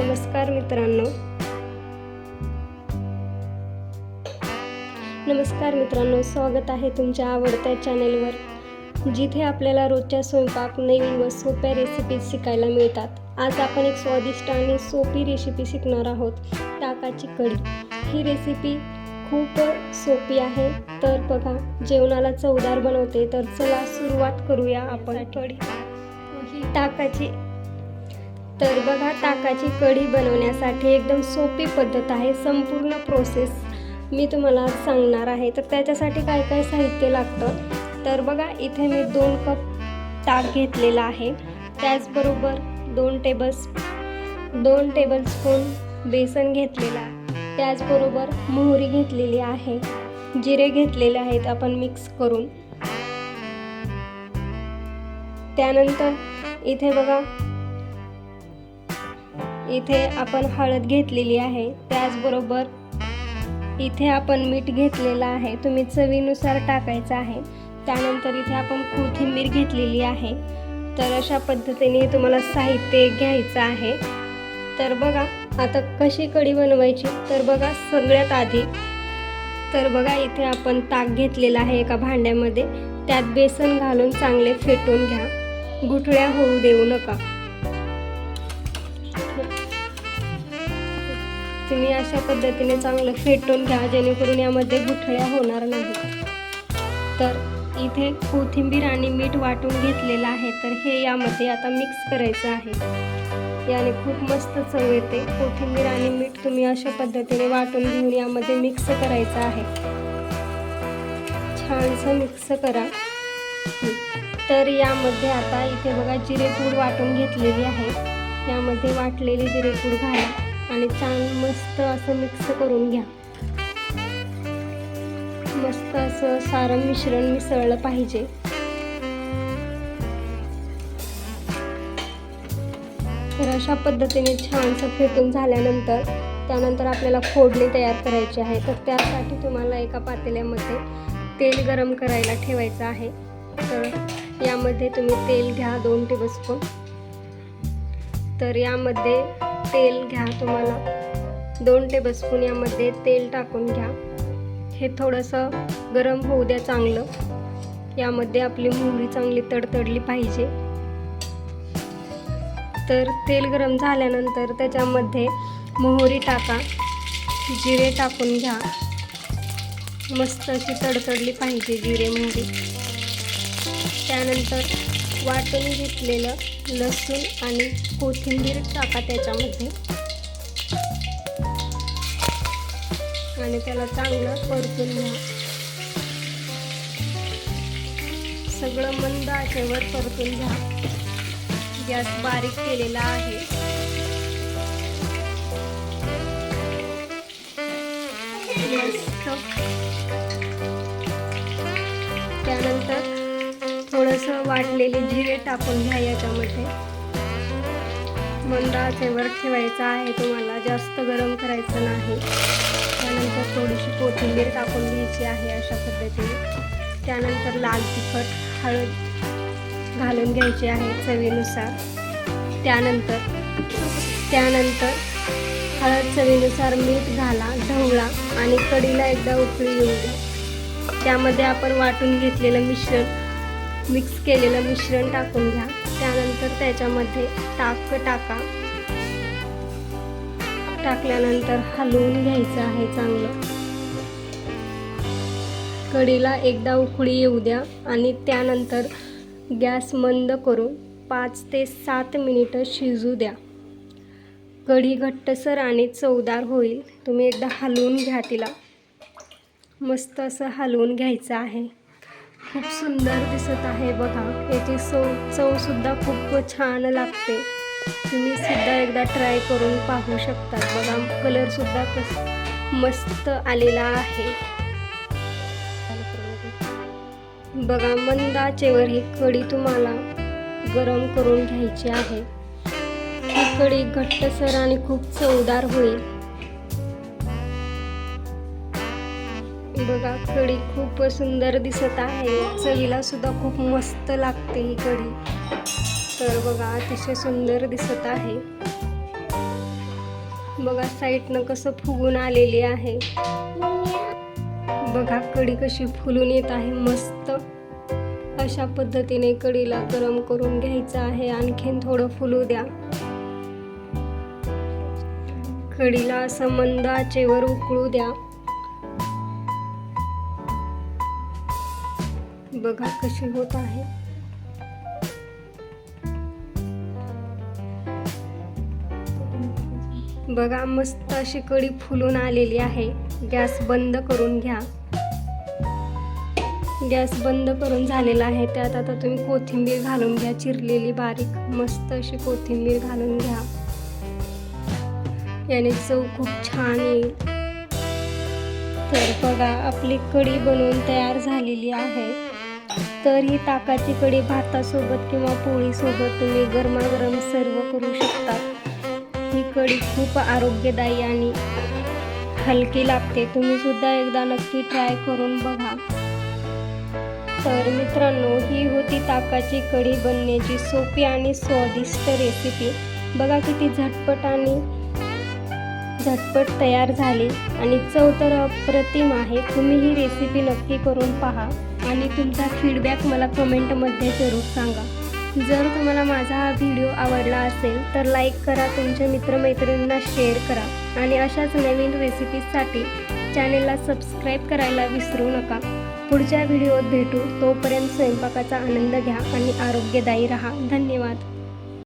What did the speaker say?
नमस्कार मित्रांनो, स्वागत आहे तुमच्या आवडत्या चॅनेलवर, जिथे आपल्याला रोजच्या स्वयंपाक नवीन व सोप्या रेसिपीज शिकायला मिळतात। आज आपण एक स्वादिष्ट आणि सोपी रेसिपी शिकणार आहोत, ताकाची कढी। ही रेसिपी खूप सोपी आहे, तर बघा जेवणाला चवदार बनवते। तर चला सुरुवात करूया आपण ताकाची। तर बघा ताकाची कढी बनवण्यासाठी एकदम सोपी पद्धत आहे। संपूर्ण प्रोसेस मी तुम्हाला सांगणार आहे। तर त्याच्यासाठी काय काय साहित्य लागतं तर बघा, इथे मी 2 कप ताक घेतलेला आहे। त्याचबरोबर 2 टेबलस्पून बेसन घेतलेला आहे। त्याचबरोबर मोहरी घेतलेली आहे, जिरे घेतलेले आहेत आपण मिक्स करून। त्यानंतर इथे बघा, इथे आपण हळद घेतलेली आहे। त्याचबरोबर इथे आपण मीठ घेतलेलं आहे, तुम्ही चवीनुसार टाकायचं आहे। त्यानंतर इथे आपण कोथिंबीर घेतलेली आहे। तर अशा पद्धतीने तुम्हाला साहित्य घ्यायचं आहे। तर बघा आता कशी कढी बनवायची, तर बघा सगळ्यात आधी तर बघा इथे आपण ताक घेतलेलं आहे एका भांड्यामध्ये। त्यात बेसन घालून चांगले फेटून घ्या, गुठळ्या होऊ देऊ नका। तुम्ही अशा पद्धतीने चांगलं फेटून घ्या, जेणेकरून यामध्ये गुठळ्या होणार नाहीत। तर इथे कोथिंबीर आणि मीठ वाटून घेतलेलं आहे, तर हे यामध्ये आता मिक्स करायचं आहे। याने खूप मस्त चव येते। कोथिंबीर आणि मीठ तुम्ही अशा पद्धतीने वाटून घेऊन यामध्ये मिक्स करायचं आहे। छानसं मिक्स करा। तर यामध्ये आता इथे बघा जिरेपूड वाटून घेतलेली आहे, यामध्ये वाटलेली जिरेपूड घाला आणि छान मस्त असं मिक्स करून घ्या। मस्त असं सारं मिश्रण मिसळलं पाहिजे। तर अशा पद्धतीने छानसं फेटून झाल्यानंतर त्यानंतर आपल्याला फोडणी तयार करायची आहे। तर त्यासाठी तुम्हाला एका पातेल्यामध्ये तेल गरम करायला ठेवायचं आहे। तर यामध्ये तुम्ही तेल घ्या 2 टेबलस्पून। तर यामध्ये तेल घ्या, तुम्हाला 2 टेबलस्पून यामध्ये तेल टाकून घ्या। हे थोडंसं गरम होऊ द्या चांगलं। यामध्ये आपली मोहरी चांगली तडतडली पाहिजे। तर तेल गरम झाल्यानंतर त्याच्यामध्ये मोहरी टाका, जिरे टाकून घ्या। मस्त अशी तडतडली पाहिजे जिरे मोहरी। त्यानंतर वाटून घेतलेलं लसूण आणि कोथिंबीर टाका त्याच्यामध्ये आणि त्याला चांगलं परतून घ्या। सगळं मंद आचेवर परतून घ्या। गॅस बारीक केलेला आहे। मस्त। त्यानंतर थोडंसं वाटलेले जिरे टाकून घ्या याच्यामध्ये। मंद आचेवर ठेवायचं आहे तुम्हाला, जास्त गरम करायचं नाही। त्यानंतर थोडीशी कोथिंबीर टाकून घ्यायची आहे अशा पद्धतीने। त्यानंतर लाल तिखट, हळद घालून घ्यायची आहे चवीनुसार। त्यानंतर हळद चवीनुसार मीठ घाला, ढवळा आणि कढीला एकदा उकळी येऊ द्या। त्यामध्ये आपण वाटून घेतलेलं मिश्रण, मिक्स केलेलं मिश्रण टाकून घ्या। त्यानंतर त्याच्यामध्ये ताक टाकल्यानंतर हलवून घ्यायचं आहे चांगलं। कढीला एकदा उकळी येऊ द्या आणि त्यानंतर गॅस मंद करून 5 ते 7 मिनिटं शिजू द्या। कढी घट्टसर आणि चवदार होईल। तुम्ही एकदा हलवून घ्या तिला, मस्त असं हलवून घ्यायचं आहे। खूप सुंदर दिसत आहे बघा, याची चव सुद्धा खूप छान लागते। तुम्ही सुद्धा एकदा ट्राय करून पाहू शकता। बघा कलर सुद्धा मस्त आलेला आहे। बघा मंद आचेवर ही कढी तुम्हाला गरम करून घ्यायची आहे। ही कढी घट्टसर आणि खूप चवदार होईल। बघा कढी खूप सुंदर दिसत आहे, चवीला सुद्धा खूप मस्त लागते ही कढी। तर बघा अतिशय सुंदर दिसत आहे। बघा साईडनं कसं फुगून आलेली आहे. बघा कढी कशी फुलून येत आहे मस्त. अशा पद्धतीने कढीला गरम करून घ्यायचं आहे. आणखीन थोडं फुलू द्या. कढीला असं मंद आचेवर उकळू द्या. बघा कशी होत आहे. बघा मस्त अशी कढी फुलून आलेली आहे. गॅस बंद करून घ्या. गॅस बंद करून झालेला आहे. त्यात आता तुम्ही कोथिंबीर घालून घ्या. चिरलेली बारीक मस्त अशी कोथिंबीर घालून घ्या. याने चव खूप छान येईल. तर बघा आपली कढी बनवून तयार झालेली आहे. तर ही ताकाची कढी भातासोबत किंवा पोळीसोबत तुम्ही गरमागरम सर्व करू शकता. ही कढी खूप आरोग्यदायी आणि हलकी लागते. तुम्ही सुद्धा एकदा नक्की ट्राय करून बघा. तर मित्रांनो, ही होती ताकाची कढी बनण्याची सोपी आणि स्वादिष्ट रेसिपी. बघा किती झटपट तयार झाली आणि चव तर अप्रतिम आहे. तुम्ही ही रेसिपी नक्की करून पहा आणि तुमचा फीडबॅक मला कमेंटमध्ये जरूर सांगा. जर तुम्हाला माझा हा व्हिडिओ आवडला असेल तर लाईक करा, तुमच्या मित्रमैत्रिणींना शेअर करा आणि अशाच नवीन रेसिपीजसाठी चॅनेलला सबस्क्राईब करायला विसरू नका. पुढच्या व्हिडिओत भेटू. तोपर्यंत स्वयंपाकाचा आनंद घ्या आणि आरोग्यदायी राहा. धन्यवाद.